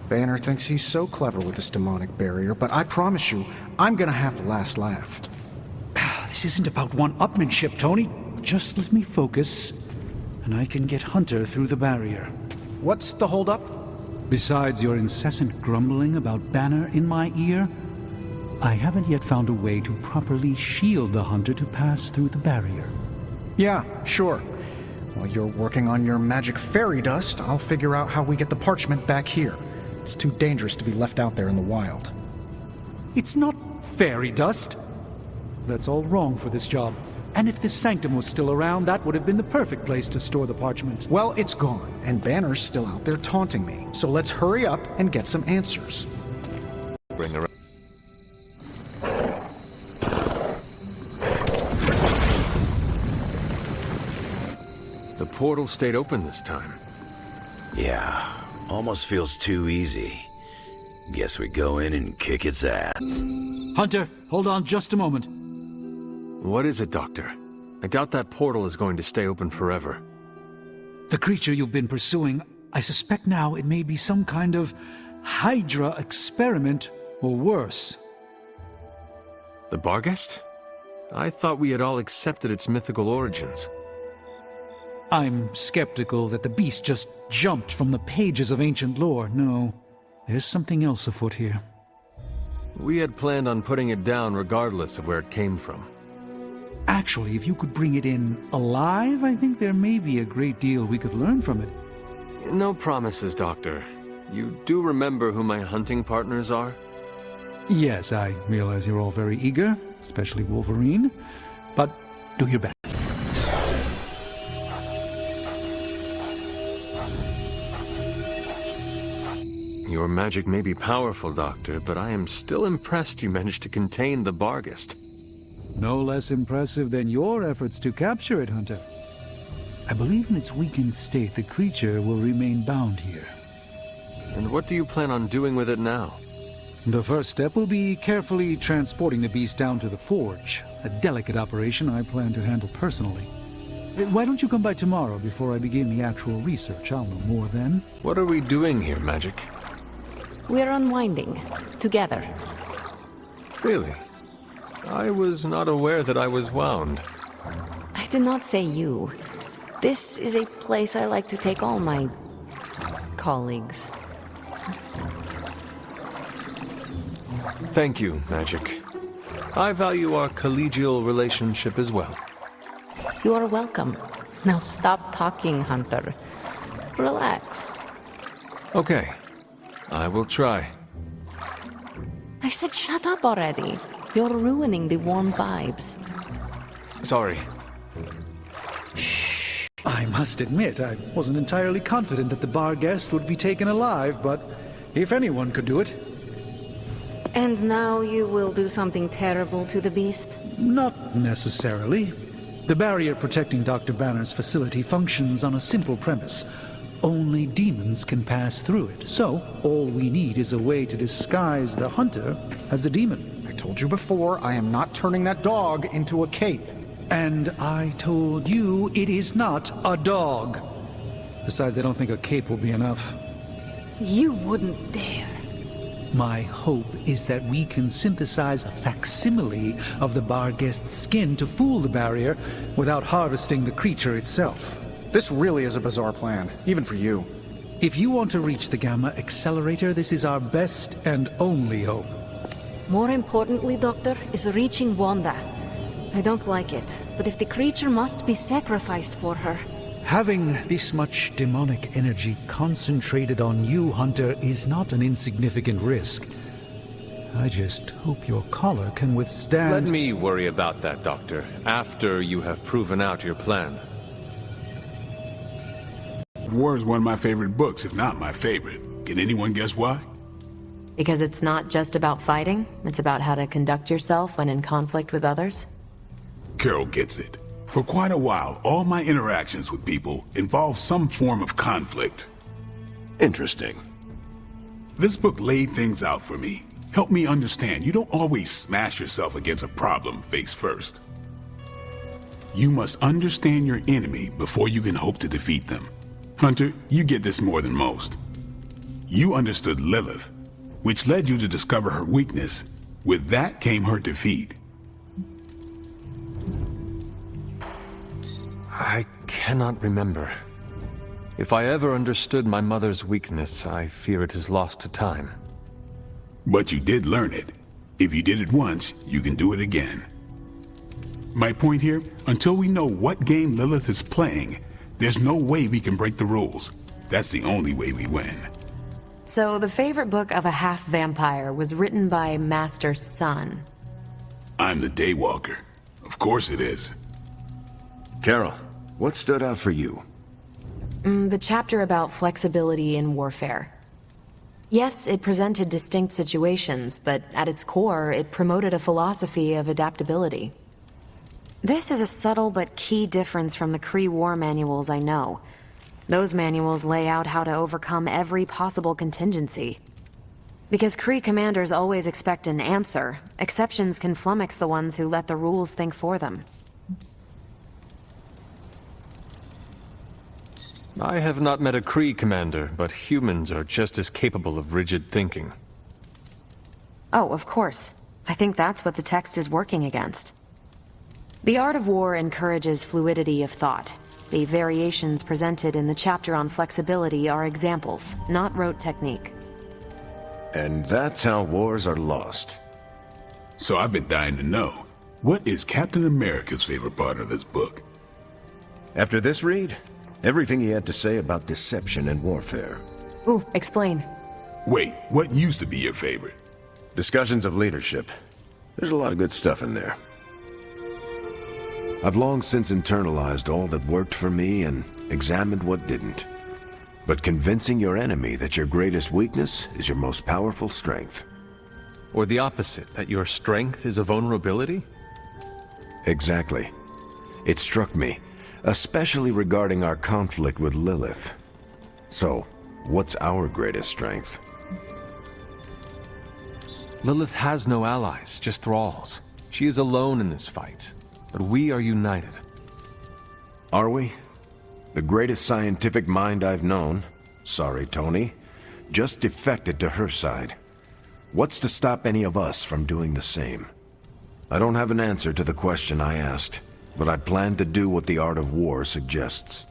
Banner thinks he's so clever with this demonic barrier, but I promise you, I'm gonna have the last laugh. This isn't about one-upmanship, Tony. Just let me focus, and I can get Hunter through the barrier. What's the holdup? Besides your incessant grumbling about Banner in my ear, I haven't yet found a way to properly shield the Hunter to pass through the barrier. Yeah, sure. While you're working on your magic fairy dust, I'll figure out how we get the parchment back here. It's too dangerous to be left out there in the wild. It's not fairy dust. That's all wrong for this job. And if this sanctum was still around, that would have been the perfect place to store the parchment. Well, it's gone, and Banner's still out there taunting me. So let's hurry up and get some answers. Bring her. The portal stayed open this time. Yeah, almost feels too easy. Guess we go in and kick its ass. Hunter, hold on just a moment. What is it, Doctor? I doubt that portal is going to stay open forever. The creature you've been pursuing, I suspect now it may be some kind of Hydra experiment, or worse. The Barghest? I thought we had all accepted its mythical origins. I'm skeptical that the beast just jumped from the pages of ancient lore. No, there's something else afoot here. We had planned on putting it down regardless of where it came from. Actually, if you could bring it in alive, I think there may be a great deal we could learn from it. No promises, Doctor. You do remember who my hunting partners are? Yes, I realize you're all very eager, especially Wolverine, but do your best. Your magic may be powerful, Doctor, but I am still impressed you managed to contain the Barghest. No less impressive than your efforts to capture it, Hunter. I believe in its weakened state, the creature will remain bound here. And what do you plan on doing with it now? The first step will be carefully transporting the beast down to the forge, a delicate operation I plan to handle personally. Why don't you come by tomorrow before I begin the actual research? I'll know more then. What are we doing here, Magik? We're unwinding. Together. Really? I was not aware that I was wound. I did not say you. This is a place I like to take all my colleagues. Thank you, Magik. I value our collegial relationship as well. You are welcome. Now stop talking, Hunter. Relax. Okay. I will try. I said shut up already. You're ruining the warm vibes. Sorry. Shh. I must admit, I wasn't entirely confident that the Barghest would be taken alive, but if anyone could do it... And now you will do something terrible to the beast? Not necessarily. The barrier protecting Dr. Banner's facility functions on a simple premise. Only demons can pass through it, so all we need is a way to disguise the Hunter as a demon. I told you before, I am not turning that dog into a cape. And I told you it is not a dog. Besides, I don't think a cape will be enough. You wouldn't dare. My hope is that we can synthesize a facsimile of the Barghest's skin to fool the barrier without harvesting the creature itself. This really is a bizarre plan, even for you. If you want to reach the Gamma Accelerator, this is our best and only hope. More importantly, Doctor, is reaching Wanda. I don't like it, but if the creature must be sacrificed for her... Having this much demonic energy concentrated on you, Hunter, is not an insignificant risk. I just hope your collar can withstand... Let me worry about that, Doctor, after you have proven out your plan. War is one of my favorite books, if not my favorite. Can anyone guess why? Because it's not just about fighting, it's about how to conduct yourself when in conflict with others? Carol gets it. For quite a while, all my interactions with people involve some form of conflict. Interesting. This book laid things out for me. Helped me understand you don't always smash yourself against a problem face first. You must understand your enemy before you can hope to defeat them. Hunter, you get this more than most. You understood Lilith, which led you to discover her weakness. With that came her defeat. I cannot remember. If I ever understood my mother's weakness, I fear it is lost to time. But you did learn it. If you did it once, you can do it again. My point here, until we know what game Lilith is playing, there's no way we can break the rules. That's the only way we win. So the favorite book of a half-vampire was written by Master's son. I'm the Daywalker. Of course it is. Carol, what stood out for you? The chapter about flexibility in warfare. Yes, it presented distinct situations, but at its core, it promoted a philosophy of adaptability. This is a subtle but key difference from the Kree war manuals I know. Those manuals lay out how to overcome every possible contingency. Because Kree commanders always expect an answer, exceptions can flummox the ones who let the rules think for them. I have not met a Kree commander, but humans are just as capable of rigid thinking. Oh, of course. I think that's what the text is working against. The art of war encourages fluidity of thought. The variations presented in the chapter on flexibility are examples, not rote technique. And that's how wars are lost. So I've been dying to know, what is Captain America's favorite part of this book? After this read, everything he had to say about deception and warfare. Ooh, explain. Wait, what used to be your favorite? Discussions of leadership. There's a lot of good stuff in there. I've long since internalized all that worked for me and examined what didn't. But convincing your enemy that your greatest weakness is your most powerful strength. Or the opposite, that your strength is a vulnerability? Exactly. It struck me, especially regarding our conflict with Lilith. So, what's our greatest strength? Lilith has no allies, just thralls. She is alone in this fight, but we are united. Are we? The greatest scientific mind I've known, sorry Tony, just defected to her side. What's to stop any of us from doing the same? I don't have an answer to the question I asked, but I plan to do what the art of war suggests.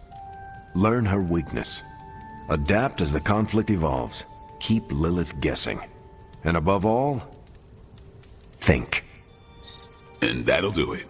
Learn her weakness. Adapt as the conflict evolves. Keep Lilith guessing. And above all, think. And that'll do it.